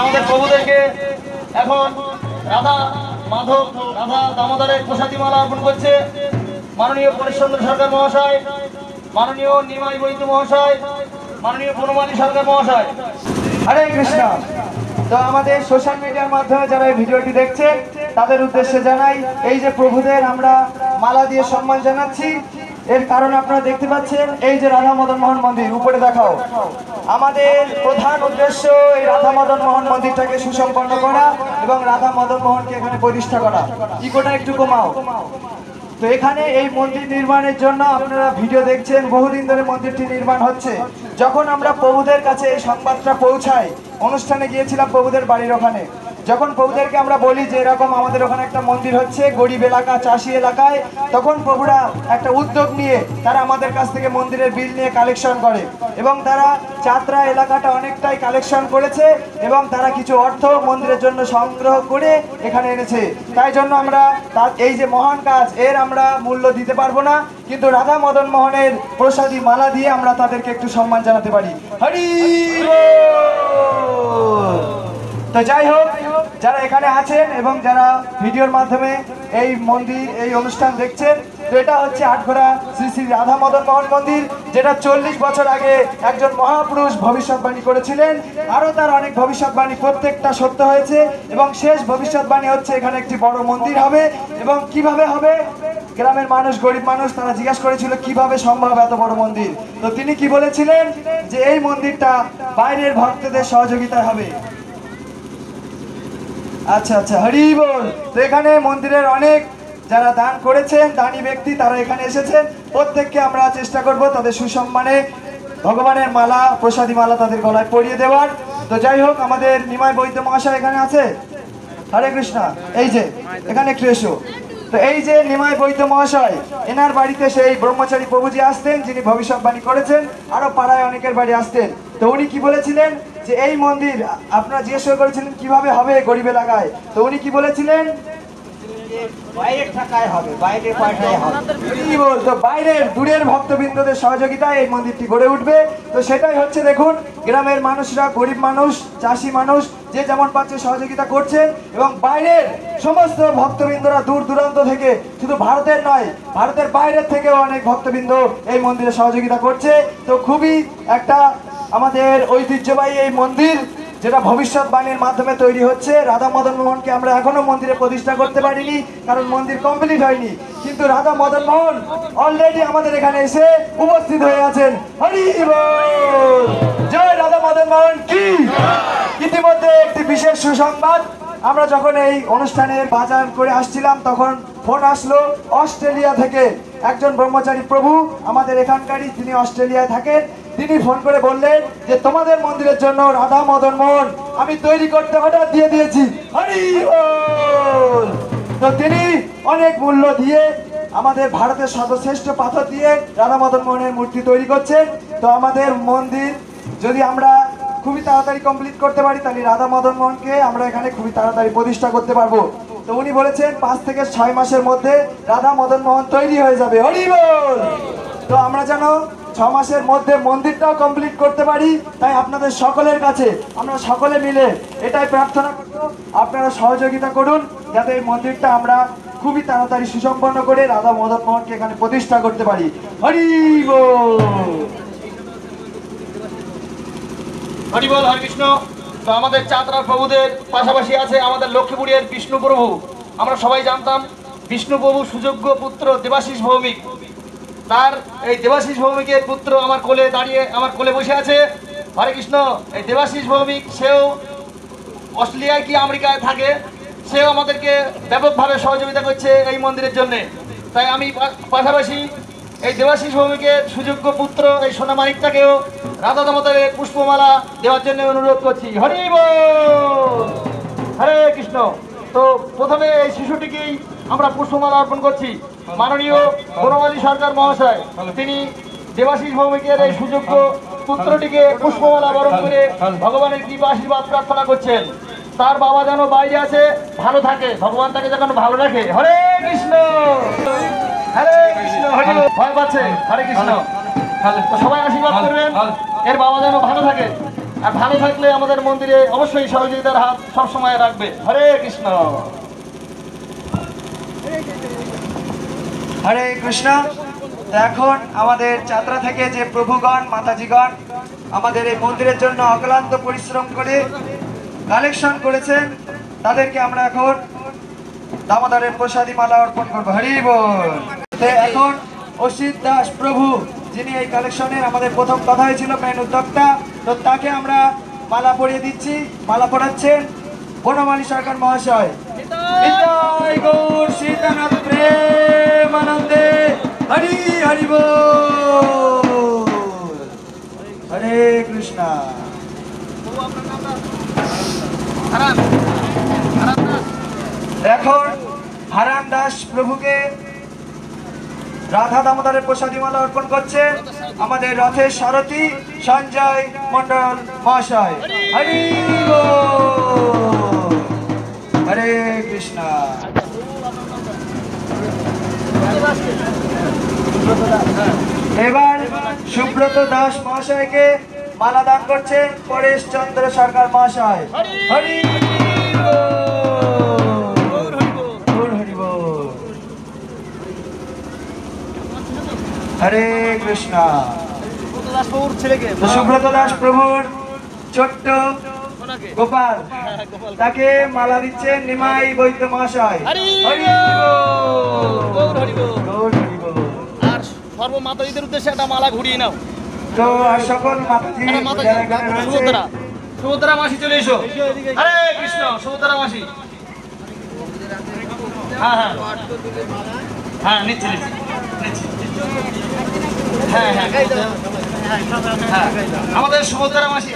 আমাদের প্রভুদেরকে এখন রাধা মাধব রাধা দামোদরের প্রসাদী মালা অর্পণ করছে মাননীয় পরেশচন্দ্র সরকার মহাশয়, মাননীয় নিমাই বৈদ্য মহাশয়, মাননীয় বনমালী সরকার মহাশয়। হরে কৃষ্ণ। তো আমাদের সোশ্যাল মিডিয়ার মাধ্যমে যারা এই ভিডিওটি দেখছে তাদের উদ্দেশ্যে জানাই, এই যে প্রভুদের আমরা মালা দিয়ে সম্মান জানাচ্ছি, এর কারণ আপনারা দেখতে পাচ্ছেন এই যে রাধা মদন মোহন মন্দির, উপরে দেখাও। আমাদের প্রধান উদ্দেশ্য এই রাধা মদন মোহন মন্দিরটাকে সুসম্পন্ন করা এবং রাধা মদন মোহনকে এখানে প্রতিষ্ঠা করা। ইকোটা একটু কমাও। তো এখানে এই মন্দির নির্মাণের জন্য আপনারা ভিডিও দেখছেন, বহুদিন ধরে মন্দিরটি নির্মাণ হচ্ছে। যখন আমরা প্রভুদের কাছে এই সংবাদটা পৌঁছাই, অনুষ্ঠানে গিয়েছিলাম প্রভুদের বাড়ির ওখানে, যখন প্রভুদেরকে আমরা বলি যে এরকম আমাদের ওখানে একটা মন্দির হচ্ছে গরিব এলাকা চাষি এলাকায়, তখন প্রভুরা একটা উদ্যোগ নিয়ে তারা আমাদের কাছ থেকে মন্দিরের বিল নিয়ে কালেকশন করে এবং তারা চাতরা এলাকাটা অনেকটাই কালেকশন করেছে এবং তারা কিছু অর্থ মন্দিরের জন্য সংগ্রহ করে এখানে এনেছে। তাই জন্য আমরা এই যে মহান কাজ, এর আমরা মূল্য দিতে পারবো না, কিন্তু রাধা মদন মোহনের প্রসাদী মালা দিয়ে আমরা তাদেরকে একটু সম্মান জানাতে পারি। হরি বল। তো যাই হোক, যারা এখানে আছেন এবং যারা ভিডিওর মাধ্যমে এই মন্দির এই অনুষ্ঠান দেখছেন, তো এটা হচ্ছে আটঘোড়া শ্রী শ্রী রাধা মদন মোহন মন্দির, যেটা 40 বছর আগে একজন মহাপুরুষ ভবিষ্যৎবাণী করেছিলেন। আরও তার অনেক ভবিষ্যৎবাণী প্রত্যেকটা সত্য হয়েছে এবং শেষ ভবিষ্যৎবাণী হচ্ছে এখানে একটি বড় মন্দির হবে। এবং কিভাবে হবে, গ্রামের মানুষ গরিব মানুষ তারা জিজ্ঞাসা করেছিল কিভাবে সম্ভব এত বড় মন্দির। তো তিনি কি বলেছিলেন যে এই মন্দিরটা বাইরের ভক্তদের সহযোগিতায় হবে। আচ্ছা আচ্ছা, হরি বল। তো এখানে মন্দিরের অনেক যারা দান করেছেন, দানী ব্যক্তি, তারা এখানে এসেছেন। প্রত্যেককে আমরা চেষ্টা করব তাদের সুসম্মানে ভগবানের মালা প্রসাদী মালা তাদের গলায় পরিয়ে দেওয়ার। তো যাই হোক, আমাদের নিমাই বৈদ্য মহাশয় এখানে আছে। হরে কৃষ্ণ। এই যে এখানে একটু এসো। তো এই যে নিমাই বৈদ্য মহাশয়, এনার বাড়িতে সেই ব্রহ্মচারী প্রভুজি আসতেন যিনি ভবিষ্যৎবাণী করেছেন, আরো পাড়ায় অনেকের বাড়ি আসতেন। তো উনি কি বলেছিলেন যে এই মন্দির আপনারা জিজ্ঞেস করেছিলেন কিভাবে হবে গরিব এলাকায়, তো উনি কি বলেছিলেন বাইরের টাকায় হবে, বাইরের পয়সায় হবে। কি বলতো, বাইরের দূরের ভক্তবৃন্দদের সহযোগিতায় এই মন্দিরটি গড়ে উঠবে। তো সেটাই হচ্ছে, দেখুন গ্রামের মানুষরা, গরিব মানুষ, চাষি মানুষ যে যেমন পাচ্ছে সহযোগিতা করছেন এবং বাইরের সমস্ত ভক্তবৃন্দরা দূর দূরান্ত থেকে, শুধু ভারতের নয় ভারতের বাইরের থেকেও অনেক ভক্তবৃন্দ এই মন্দিরে সহযোগিতা করছে। তো খুবই একটা আমাদের ঐতিহ্যবাহী এই মন্দির, যেটা ভবিষ্যৎবাণীর মাধ্যমে তৈরি হচ্ছে। রাধা মদন মোহনকে আমরা এখনো মন্দিরে প্রতিষ্ঠা করতে পারিনি, কারণ মন্দির কমপ্লিট হয়নি, কিন্তু রাধা মদন মোহন অলরেডি আমাদের এখানে এসে উপস্থিত হয়ে আছেন। হরি বল, জয় রাধা মদন মোহন কি। ইতিমধ্যে একটি বিশেষ সুসংবাদ, আমরা যখন এই অনুষ্ঠানের বাজার করে আসছিলাম তখন ফোন আসলো অস্ট্রেলিয়া থেকে। একজন ব্রহ্মচারী প্রভু আমাদের এখানকারই, তিনি অস্ট্রেলিয়ায় থাকেন। তিনি ফোন করে বললেন যে তোমাদের মন্দিরের জন্য রাধা মদন মোহন আমি তৈরি করতে অর্ডার দিয়ে দিয়েছি। হরি বল। তো তিনি অনেক মূল্য দিয়ে আমাদের ভারতের সর্বশ্রেষ্ঠ পাথর দিয়ে রাধা মদন মোহনের মূর্তি তৈরি করছেন। তো আমাদের মন্দির যদি আমরা খুবই তাড়াতাড়ি কমপ্লিট করতে পারি, তাহলে রাধা মদন মোহনকে আমরা এখানে খুবই তাড়াতাড়ি প্রতিষ্ঠা করতে পারবো। তো উনি বলেছেন 5 থেকে 6 মাসের মধ্যে রাধা মদন মোহন তৈরি হয়ে যাবে। হরি বল। তো আমরা যেন 6 মাসের মধ্যে মন্দিরটাও কমপ্লিট করতে পারি, তাই আপনাদের সকলের কাছে আমরা সকলে মিলে এটাই প্রার্থনা করব, আপনারা সহযোগিতা করুন যাতে এই মন্দিরটা আমরা খুবই তাড়াতাড়ি সুসম্পন্ন করে রাধা মদন মোহনকে এখানে প্রতিষ্ঠা করতে পারি। হরি বল। হরি বল, হরে কৃষ্ণ। তো আমাদের চাতরা প্রভুদের পাশাপাশি আছে আমাদের লক্ষ্মীপুরের বিষ্ণু প্রভু। আমরা সবাই জানতাম বিষ্ণু প্রভু সুযোগ্য পুত্র দেবাশিস ভৌমিক। তার এই দেবাশিস ভৌমিকের পুত্র আমার কোলে দাঁড়িয়ে, আমার কোলে বসে আছে। হরে কৃষ্ণ। এই দেবাশিস ভৌমিক সেও অস্ট্রেলিয়ায় কি আমেরিকায় থাকে, সেও আমাদেরকে ব্যাপকভাবে সহযোগিতা করছে এই মন্দিরের জন্যে। তাই আমি পাশাপাশি এই দেবাশিস ভৌমিকের সুযোগ্য পুত্র এই সোনামানিকটাকেও রাধা দামোদরের পুষ্পমালা দেওয়ার জন্য অনুরোধ করছি। হরি বল, হরে কৃষ্ণ। তো প্রথমে এই শিশুটিকেই আমরা পুষ্পমালা অর্পণ করছি। মাননীয় বনমালী সরকার মহাশয় তিনি দেবাশিস ভৌমিকের এই সুযোগ্য পুত্রটিকে পুষ্পমালা বরণ করে ভগবানের কৃপা আশীর্বাদ প্রার্থনা করছেন। তার বাবা যেন বাইরে আছে, ভালো থাকে, ভগবান তাকে যেন ভালো রাখে। হরে কৃষ্ণ, হরে কৃষ্ণ। হরি ভয় পাচ্ছে। হরে কৃষ্ণ। সবাই আশীর্বাদ করবেন, এর বাবা যেন ভালো থাকে। আর ভালো থাকলে আমাদের মন্দিরে অবশ্যই সহযোগিতার হাত সবসময় রাখবে। হরে কৃষ্ণ। হরে কৃষ্ণ। তো এখন আমাদের যাত্রা থেকে যে প্রভুগণ মাতাজিগণ আমাদের এই মন্দিরের জন্য অক্লান্ত পরিশ্রম করে কালেকশন করেছেন, তাদেরকে আমরা এখন দামোদরের প্রসাদী মালা অর্পণ করবো। হরি বল। তো এখন অসিত দাস প্রভু, যিনি এই কালেকশনের আমাদের প্রথম কথা হয়েছিল মেন উদ্যোক্তা, তো তাকে আমরা মালা পরিয়ে দিচ্ছি। মালা পড়াচ্ছেন বনমালী সরকার মহাশয়। নিতাই গৌর সীতানাথ প্রেমানন্দে হরি হরি বল। হরে কৃষ্ণ। এখন হারান দাস প্রভুকে রাধা দামোদরের প্রসাদী মালা অর্পণ করছে আমাদের রথের সারথী সঞ্জয় মন্ডল মহাশয়। হরি বল। হরে কৃষ্ণ। এবার সুব্রত দাস মহাশয়কে মালা দান করছেন পরেশ চন্দ্র সরকার মহাশয়। হরি বল। হরি বল। হরে কৃষ্ণ। সুব্রত দাস প্রভুর ছোট্ট গোপাল, তাকে মালা দিচ্ছেন নিমাই বৈদ্য মহাশয়। হরি বল। আর সর্বমাতাজিদের উদ্দেশ্যে একটা মালা ঘুরিয়ে নাও। তো আর সকল মাতাজি সুভদ্রা মাসি চলে এসো। হরে কৃষ্ণ। সুভদ্রা মাসি, হ্যাঁ হ্যাঁ হ্যাঁ নিচ্ছি নিচ্ছি। হ্যাঁ হ্যাঁ হ্যাঁ আমাদের সুভদ্রা মাসি,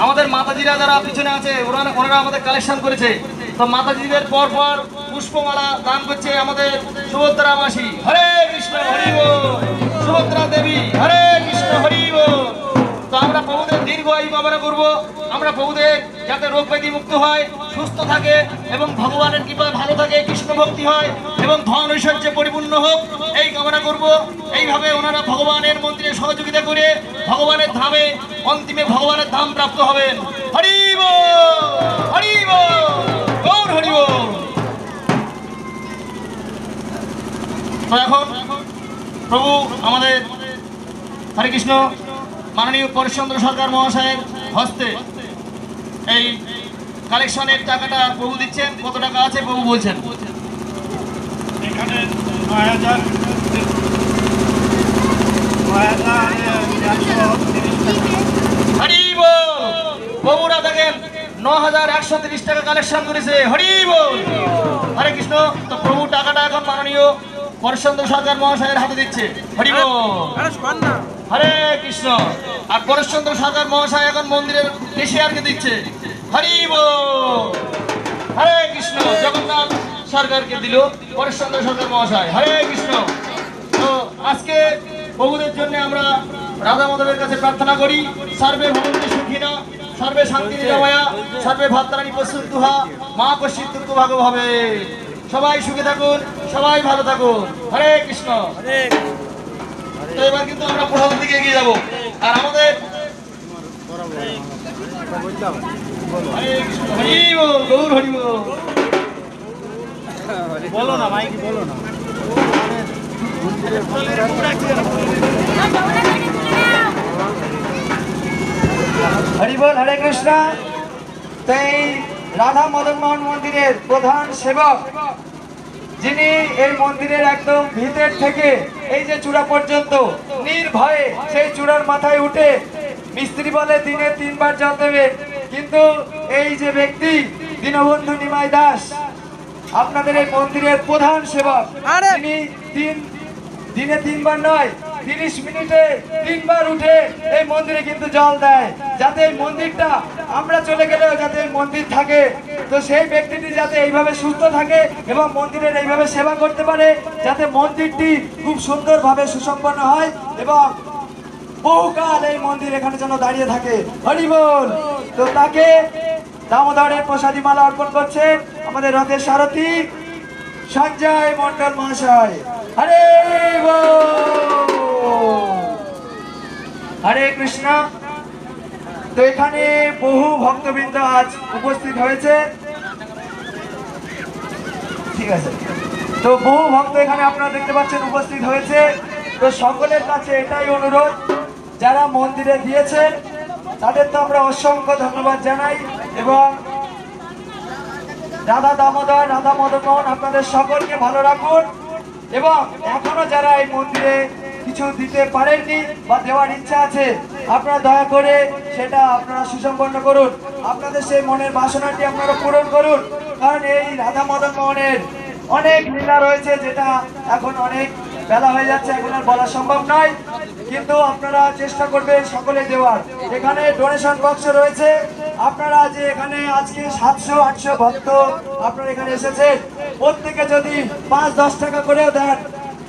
আমাদের মাতাজিরা যারা পিছনে আছে ওনারা আমাদের কালেকশন করেছে। তো মাতাজিদের পর পর পুষ্পমালা দান করছে আমাদের সুভদ্রা মাসি। হরে কৃষ্ণ। হরি বল। সুভদ্রা দেবী। হরে কৃষ্ণ। হরি বল। তো আমরা প্রভুদের দীর্ঘ আয়ু কামনা করবো। আমরা প্রভুদের যাতে রোগ ব্যাধি মুক্ত হয়, সুস্থ থাকে এবং ভগবানের কৃপায় ভালো থাকে, কৃষ্ণ ভক্তি হয় এবং ধন ঐশ্বর্যে পরিপূর্ণ হোক, এই কামনা করব। এইভাবে ওনারা ভগবানের মন্দিরে সহযোগিতা করে ভগবানের ধামে অন্তিমে ভগবানের ধাম প্রাপ্ত হবেন। হরি বল। হরি বল। গৌর হরি বল। তো এখন প্রভু আমাদের হরে কৃষ্ণ মাননীয় পরেশচন্দ্র সরকার মহাশয়ের হস্তে এই কালেকশনের টাকাটা প্রভু দিচ্ছেন। কত টাকা আছে প্রভু বলছেন? এখানে ৯,০০০ হরি বল। প্রভুরা দেখেন ৯,১৩০ টাকা কালেকশন করেছে। হরি বল। হরে কৃষ্ণ। তো প্রভু টাকাটা এখন মাননীয় পরেশচন্দ্র সরকার মহাশয়ের হাতে দিচ্ছে। হরি বল। হরে কৃষ্ণ। আর পরেশচন্দ্র সরকার মহাশয় এখন মন্দিরের কেশিয়ারকে দিচ্ছে। হরি বল। হরে কৃষ্ণ। জগন্নাথ সরকারকে দিল পরেশচন্দ্র সরকার মহাশয়। হরে কৃষ্ণ। তো আজকে প্রভুদের জন্য আমরা রাধা মাধবের কাছে প্রার্থনা করি, সর্বে ভবন্তি সুখিনা, সর্বে শান্তি নিরাময়া, সর্বে ভাত্রাণী প্রস্তুতুহা, মা কশ্চিৎ দুঃখ ভাগো হবে। সবাই সুখে থাকুন, সবাই ভালো থাকুন। হরে কৃষ্ণ। তো এবার কিন্তু আমরা প্রসাদের দিকে এগিয়ে যাবো। আর আমাদের হরে কৃষ্ণ। হরি বল। গৌর হরি বল। বলো না মাইকি, বলো না। হরি বল। হরে কৃষ্ণ। তো এই রাধা মদন মোহন মন্দিরের প্রধান সেবক, যিনি এই মন্দিরের একদম ভিতর থেকে এই যে চূড়া পর্যন্ত নির্ভয়ে সেই চূড়ার মাথায় উঠে মিস্ত্রি বলে দিনে 3 বার জল দেবে, কিন্তু এই যে ব্যক্তি দীনবন্ধু নিমাই দাস আপনাদের এই মন্দিরের প্রধান সেবক, তিনি দিনে 3 বার নয় 30 মিনিটে 3 বার উঠে এই মন্দিরে কিন্তু জল দেয়, যাতে এই মন্দিরটা আমরা চলে গেলেও যাতে এই মন্দির থাকে। তো সেই ব্যক্তিটি যাতে এইভাবে সুস্থ থাকে এবং মন্দিরের এইভাবে সেবা করতে পারে, যাতে মন্দিরটি খুব সুন্দরভাবে সুসম্পন্ন হয় এবং বহুকাল এই মন্দির এখানে যেন দাঁড়িয়ে থাকে। হরি বল। তো তাকে দামোদরের প্রসাদী মালা অর্পণ করছেন আমাদের রথের সারথী সঞ্জয় মন্ডল মহাশয়। হরে বল। হরে কৃষ্ণ। তো এখানে বহু ভক্তবৃন্দ আজ উপস্থিত হয়েছে। ঠিক আছে, তো বহু ভক্ত এখানে আপনারা দেখতে পাচ্ছেন উপস্থিত হয়েছে। তো সকলের কাছে এটাই অনুরোধ, যারা মন্দিরে দিয়েছেন তাদের তো আমরা অসংখ্য ধন্যবাদ জানাই, এবং রাধা দামোদর রাধা মদন মোহন আপনাদের সকলকে ভালো রাখুন। এবং এখনো যারা এই মন্দিরে কিছু দিতে পারেননি বা দেওয়ার ইচ্ছা আছে, আপনারা দয়া করে সেটা আপনারা সুসম্পন্ন করুন, আপনাদের সেই মনের বাসনাটি আপনারা পূরণ করুন। কারণ এই রাধা মদন মোহনের অনেক লীলা রয়েছে, যেটা এখন অনেক বেলা হয়ে যাচ্ছে, এখন আর বলা সম্ভব নয়, কিন্তু আপনারা চেষ্টা করবেন সকলে দেওয়ার। এখানে ডোনেশন বক্স রয়েছে, আপনারা যে এখানে আজকে 700-800 ভক্ত আপনারা এখানে এসেছেন, প্রত্যেকে যদি 5-10 টাকা করেও দেন,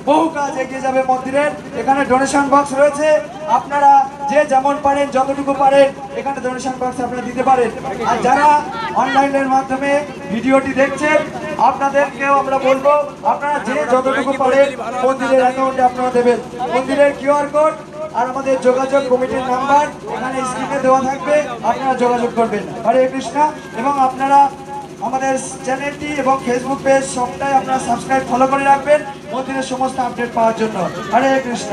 বহু কাজ এগিয়ে যাবে মন্দিরের। এখানে ডোনেশন বক্স রয়েছে, আপনারা যে যেমন পারেন যতটুকু পারেন এখানে ডোনেশন বক্স আপনারা দিতে পারেন। আর যারা অনলাইনের মাধ্যমে ভিডিওটি দেখছেন, আপনাদেরকেও আমরা বলবো আপনারা যে যতটুকু পারেন মন্দিরের অ্যাকাউন্টে আপনারা দেবেন। মন্দিরের কিউআর কোড আর আমাদের যোগাযোগ কমিটির নাম্বার এখানে স্ক্রিনে দেওয়া থাকবে, আপনারা যোগাযোগ করবেন। হরে কৃষ্ণ। এবং আপনারা আমাদের চ্যানেলটি এবং ফেসবুক পেজ সবটাই আপনারা সাবস্ক্রাইব ফলো করে রাখবেন মন্দিরের সমস্ত আপডেট পাওয়ার জন্য। হরে কৃষ্ণ।